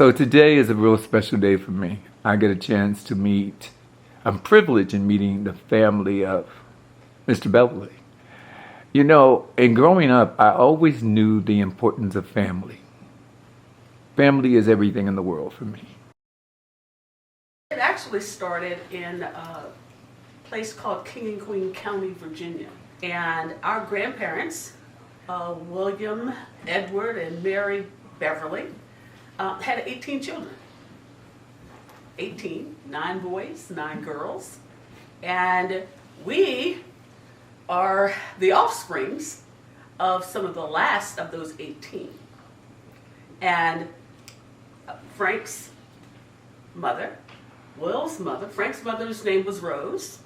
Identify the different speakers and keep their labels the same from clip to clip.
Speaker 1: So today is a real special day for me. I get a chance to meet, I'm privileged in meeting the family of Mr. Beverly. You know, in growing up, I always knew the importance of family. Family is everything in the world for me.
Speaker 2: It actually started in a place called King and Queen County, Virginia. And our grandparents, William, Edward, and Mary Beverly, had 18 children. 18, 9 boys, 9 girls. And we are the offsprings of some of the last of those 18. And Frank's mother, Will's mother, Frank's mother's name was Rose.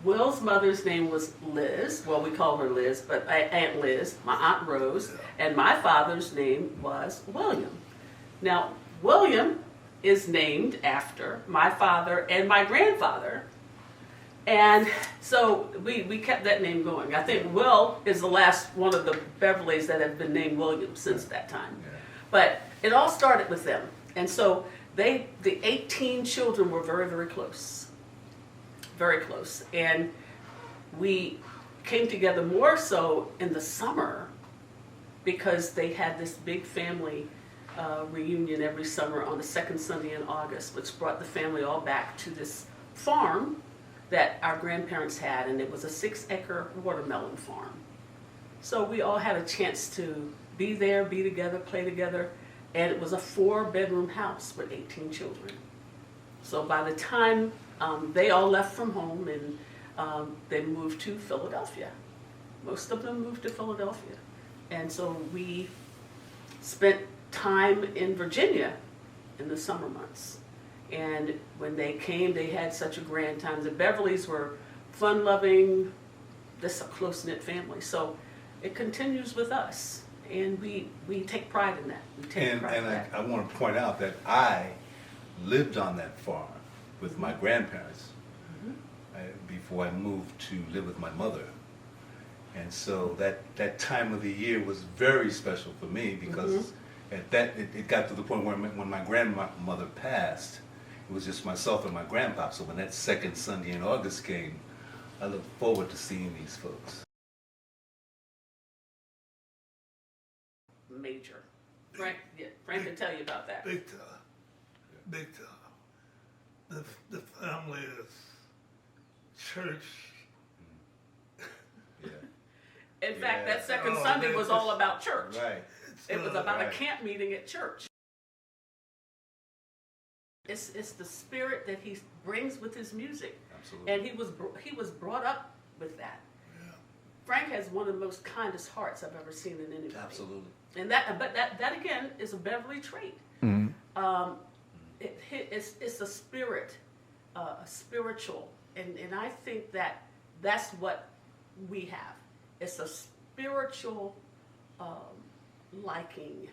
Speaker 2: Will's mother's name was Liz. Well, we call her Liz, but Aunt Liz, my Aunt Rose. And my father's name was William. Now, William is named after my father and my grandfather. And so we kept that name going. I think Will is the last one of the Beverlys that have been named William since that time. But it all started with them. And so the 18 children were very, very close. Very close. And we came together more so in the summer because they had this big family reunion every summer on the second Sunday in August, which brought the family all back to this farm that our grandparents had, and it was a 6-acre watermelon farm. So we all had a chance to be there, be together, play together, and it was a 4-bedroom house with 18 children. So by the time they all left from home and they moved to Philadelphia. Most of them moved to Philadelphia. And so we spent time in Virginia in the summer months. And when they came, they had such a grand time. The Beverlys were fun-loving, this a close-knit family. So it continues with us, and we take pride in that. We take pride in that.
Speaker 3: I want to point out that I lived on that farm with my grandparents before I moved to live with my mother. And so that time of the year was very special for me because it got to the point where when my grandmother passed, it was just myself and my grandpa. So when that second Sunday in August came, I looked forward to seeing these folks.
Speaker 2: Major. Frank can tell you about that.
Speaker 4: Big time. Big time. The family is church.
Speaker 3: Yeah.
Speaker 2: In fact, that second Sunday was all about church.
Speaker 3: Right.
Speaker 2: It was about a camp meeting at church. It's the spirit that he brings with his music.
Speaker 3: Absolutely.
Speaker 2: And he was brought up with that.
Speaker 4: Yeah.
Speaker 2: Frank has one of the most kindest hearts I've ever seen in anybody.
Speaker 3: Absolutely.
Speaker 2: And that again is a Beverly trait. It's a spirit, a spiritual, and I think that's what we have. It's a spiritual liking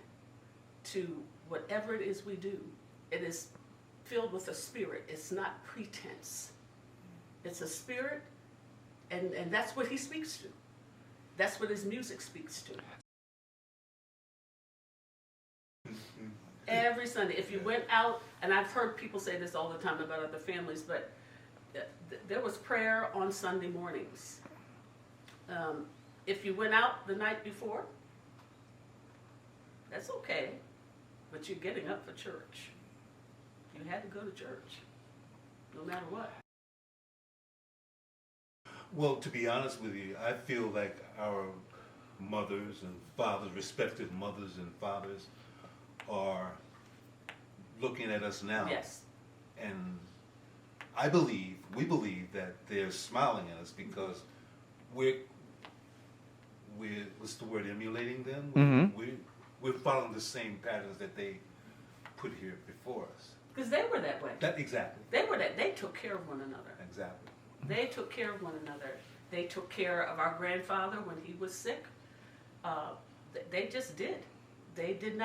Speaker 2: to whatever it is we do. It is filled with a spirit. It's not pretense. It's a spirit, and that's what he speaks to. That's what his music speaks to. Every Sunday, if you went out, and I've heard people say this all the time about other families, but there was prayer on Sunday mornings. If you went out the night before, that's okay, but you're getting up for church. You had to go to church, no matter what.
Speaker 3: Well, to be honest with you, I feel like our mothers and fathers, respected mothers and fathers, are looking at us now.
Speaker 2: Yes.
Speaker 3: And we believe that they're smiling at us because we're what's the word, emulating them? We're following the same patterns that they put here before us.
Speaker 2: Because they were that way.
Speaker 3: Exactly.
Speaker 2: They were that. They took care of one another.
Speaker 3: Exactly.
Speaker 2: They took care of one another. They took care of our grandfather when he was sick. They just did. They didn't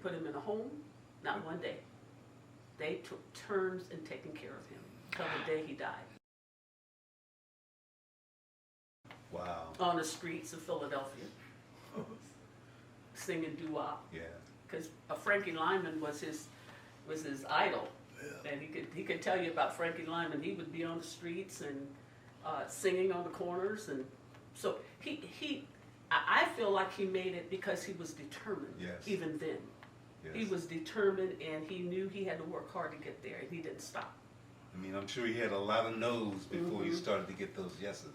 Speaker 2: put him in a home, not one day. They took turns in taking care of him until the day he died.
Speaker 3: Wow.
Speaker 2: On the streets of Philadelphia, singing doo-wop.
Speaker 3: Yeah.
Speaker 2: because Frankie Lyman was his idol, and he could tell you about Frankie Lyman. He would be on the streets and singing on the corners, and so I feel like he made it because he was determined.
Speaker 3: Yes.
Speaker 2: Even then,
Speaker 3: Yes.
Speaker 2: he was determined, and he knew he had to work hard to get there, and he didn't stop.
Speaker 3: I mean, I'm sure he had a lot of no's before he started to get those yeses.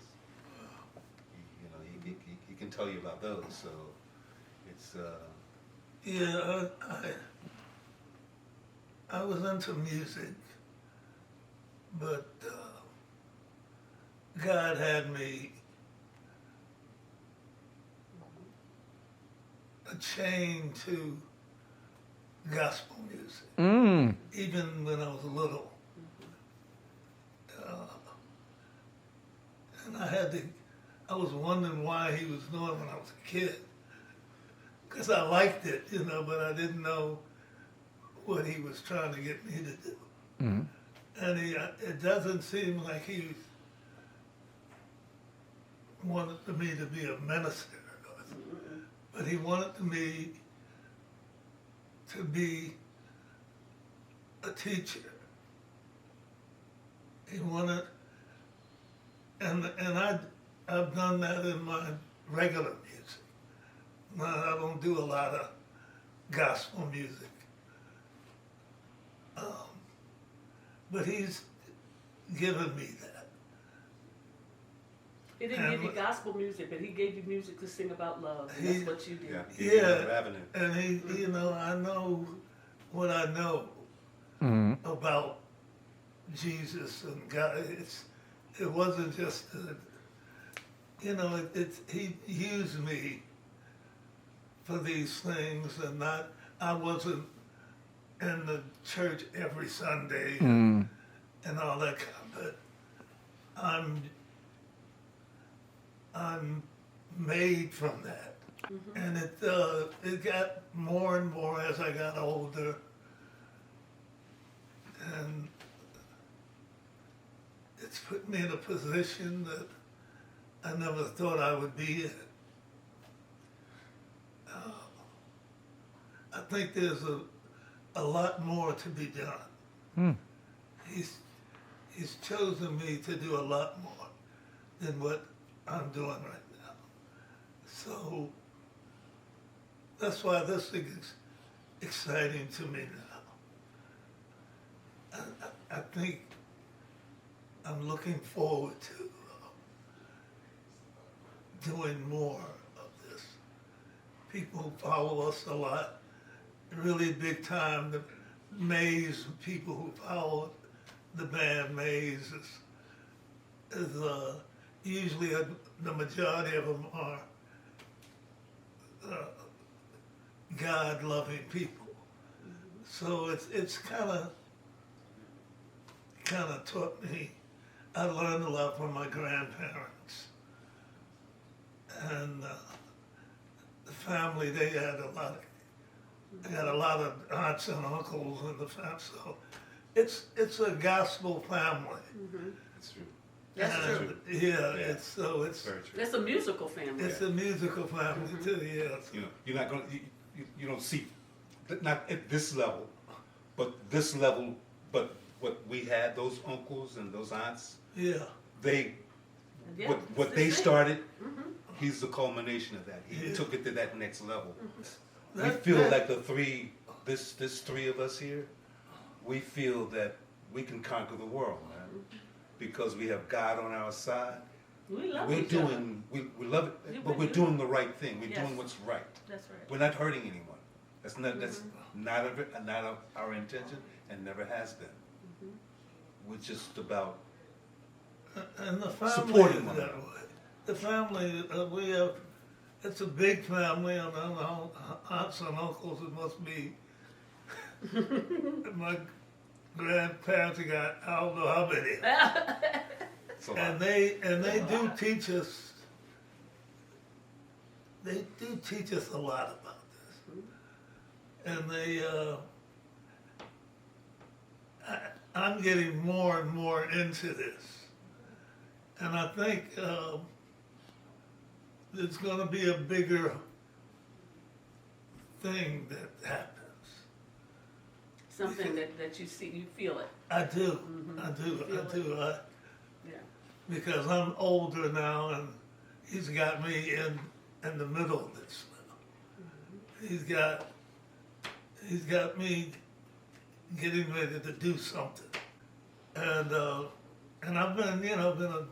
Speaker 3: He can tell you about those. So it's
Speaker 4: Yeah, I was into music, but God had me chained to gospel music, even when I was little. And I was wondering why he was doing it when I was a kid. Because I liked it, but I didn't know what he was trying to get me to do. And it doesn't seem like he wanted me to be a minister, but he wanted me to be a teacher. He wanted, and I've done that in my regular music. I don't do a lot of gospel music. But he's given me that.
Speaker 2: He didn't give you gospel music, but he gave you music to sing about love. And that's what you did.
Speaker 3: avenue.
Speaker 4: And I know what I know about Jesus and God. It wasn't just, he used me for these things, and I wasn't in the church every Sunday and all that kind of, but I'm made from that. And it got more and more as I got older, and it's put me in a position that I never thought I would be in. I think there's a lot more to be done. He's chosen me to do a lot more than what I'm doing right now. So that's why this is exciting to me now. I think I'm looking forward to doing more of this. People follow us a lot, really big time. The Maze, people who follow the band Maze is usually the majority of them are God-loving people. So it's kind of taught me. I learned a lot from my grandparents, and the family. They had a lot of aunts and uncles in the family. So it's a gospel family.
Speaker 3: That's true.
Speaker 2: That's true.
Speaker 4: Yeah,
Speaker 3: Yeah.
Speaker 4: it's
Speaker 3: Very true.
Speaker 2: It's a musical family.
Speaker 4: it's a musical family too. Yeah.
Speaker 3: You're not going to, you don't see, not at this level, but this level, but what we had, those uncles and those aunts,
Speaker 4: Yeah.
Speaker 3: they,
Speaker 2: Yeah,
Speaker 3: what
Speaker 2: it's
Speaker 3: they
Speaker 2: the same.
Speaker 3: started, he's the culmination of that. He
Speaker 4: Yeah.
Speaker 3: took it to that next level. We
Speaker 4: That-
Speaker 3: feel
Speaker 4: that-
Speaker 3: like this three of us here, we feel that we can conquer the world, man, because we have God on our side.
Speaker 2: We love
Speaker 3: We're
Speaker 2: each other.
Speaker 3: doing, we love it,
Speaker 2: Yeah,
Speaker 3: but
Speaker 2: we
Speaker 3: we're
Speaker 2: do.
Speaker 3: doing the right thing. We're
Speaker 2: Yes.
Speaker 3: doing what's right.
Speaker 2: That's right.
Speaker 3: We're not hurting anyone. That's not our intention, and never has been. We're just about
Speaker 4: And the family
Speaker 3: Supporting
Speaker 4: is
Speaker 3: one
Speaker 4: that
Speaker 3: another.
Speaker 4: way. The family, we have, it's a big family, and our aunts and uncles, it must be, my grandparents got, I don't know how many.
Speaker 3: it's a lot.
Speaker 4: And they do teach us, a lot about this. And I'm getting more and more into this. And I think there's going to be a bigger thing that happens.
Speaker 2: Something that you see, you feel it.
Speaker 4: I do,
Speaker 2: Mhm.
Speaker 4: I do,
Speaker 2: Feel
Speaker 4: I
Speaker 2: it.
Speaker 4: do.
Speaker 2: Yeah.
Speaker 4: Because I'm older now, and he's got me in the middle of this now. He's got me getting ready to do something, and I've been been a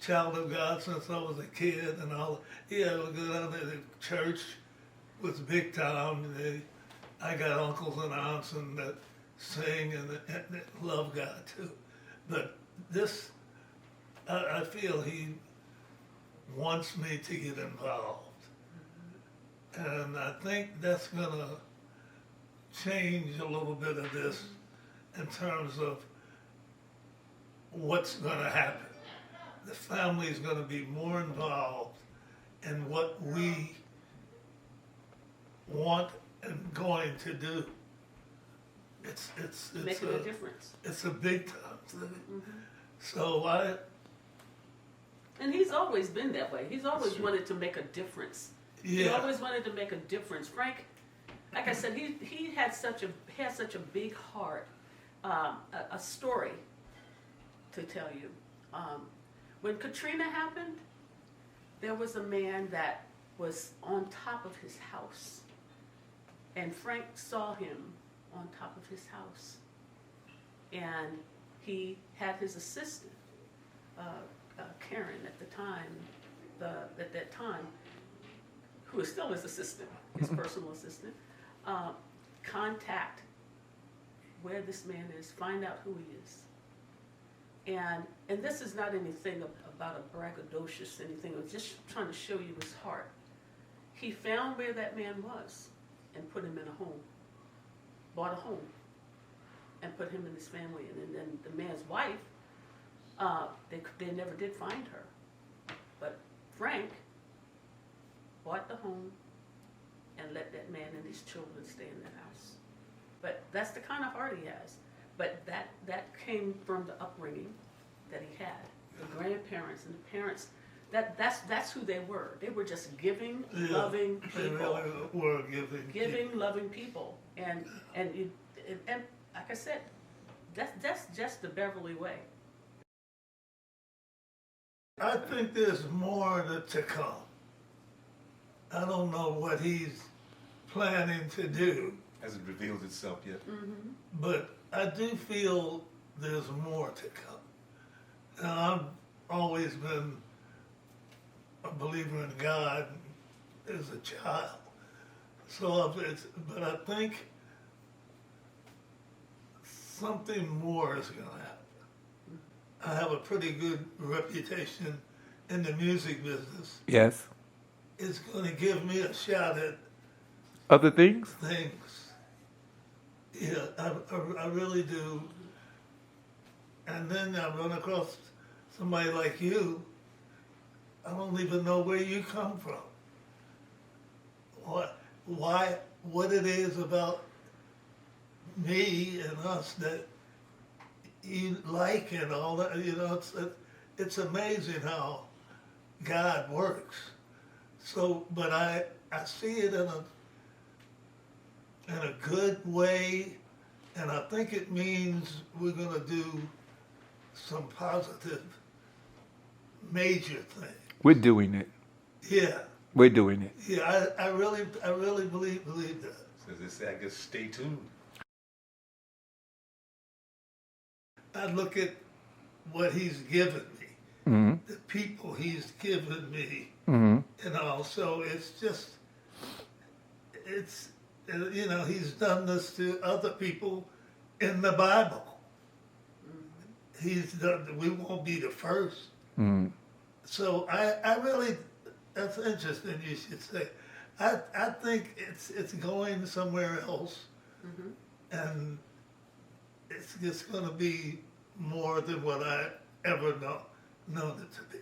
Speaker 4: child of God since I was a kid, and all. Yeah, we go down to the church was big time. I got uncles and aunts and that sing and that love God too, but this. I feel he wants me to get involved. And I think that's going to change a little bit of this in terms of what's going to happen. The family is going to be more involved in what we want and going to do. It's
Speaker 2: Making a difference.
Speaker 4: It's a big time thing.
Speaker 2: Mhm.
Speaker 4: So
Speaker 2: And he's always been that way. He's always wanted to make a difference. He
Speaker 4: yeah.
Speaker 2: always wanted to make a difference. Frank, like I said, he had such a big heart. A story to tell you. When Katrina happened, there was a man that was on top of his house, and Frank saw him on top of his house, and he had his assistant. Karen at the time, at that time, who is still his assistant, his personal assistant, contact where this man is, find out who he is. And this is not anything about a braggadocious anything, it was just trying to show you his heart. He found where that man was and put him in a home, bought a home, and put him and his family in. And then the man's wife, they never did find her. But Frank bought the home and let that man and his children stay in that house. But that's the kind of heart he has. But that came from the upbringing that he had. The grandparents and the parents, that's who they were. They were just giving,
Speaker 4: Yeah,
Speaker 2: loving
Speaker 4: they
Speaker 2: people.
Speaker 4: really were giving.
Speaker 2: Loving people. And like I said, that's just the Beverly way.
Speaker 4: I think there's more to come. I don't know what he's planning to do,
Speaker 3: Hasn't revealed itself yet.
Speaker 2: Mm-hmm.
Speaker 4: but I do feel there's more to come. And I've always been a believer in God as a child. But I think something more is going to happen. I have a pretty good reputation in the music business.
Speaker 1: Yes.
Speaker 4: It's going to give me a shot at
Speaker 1: Other things?
Speaker 4: things. Yeah, I really do. And then I run across somebody like you. I don't even know where you come from. What it is about me and us that you like and all that. It's amazing how God works. So, but I see it in a good way, and I think it means we're going to do some positive, major things.
Speaker 1: We're doing it.
Speaker 4: Yeah,
Speaker 1: We're doing it.
Speaker 4: yeah. I really believe that.
Speaker 3: So as they say, I guess stay tuned.
Speaker 4: I look at what he's given me,
Speaker 1: Mm-hmm.
Speaker 4: the people he's given me,
Speaker 1: Mm-hmm.
Speaker 4: and all. So it's he's done this to other people in the Bible. He's done. We won't be the first.
Speaker 1: Mm-hmm.
Speaker 4: So I really, that's interesting. You should say. I think it's going somewhere else,
Speaker 2: Mm-hmm.
Speaker 4: and it's going to be more than what I ever known it to be.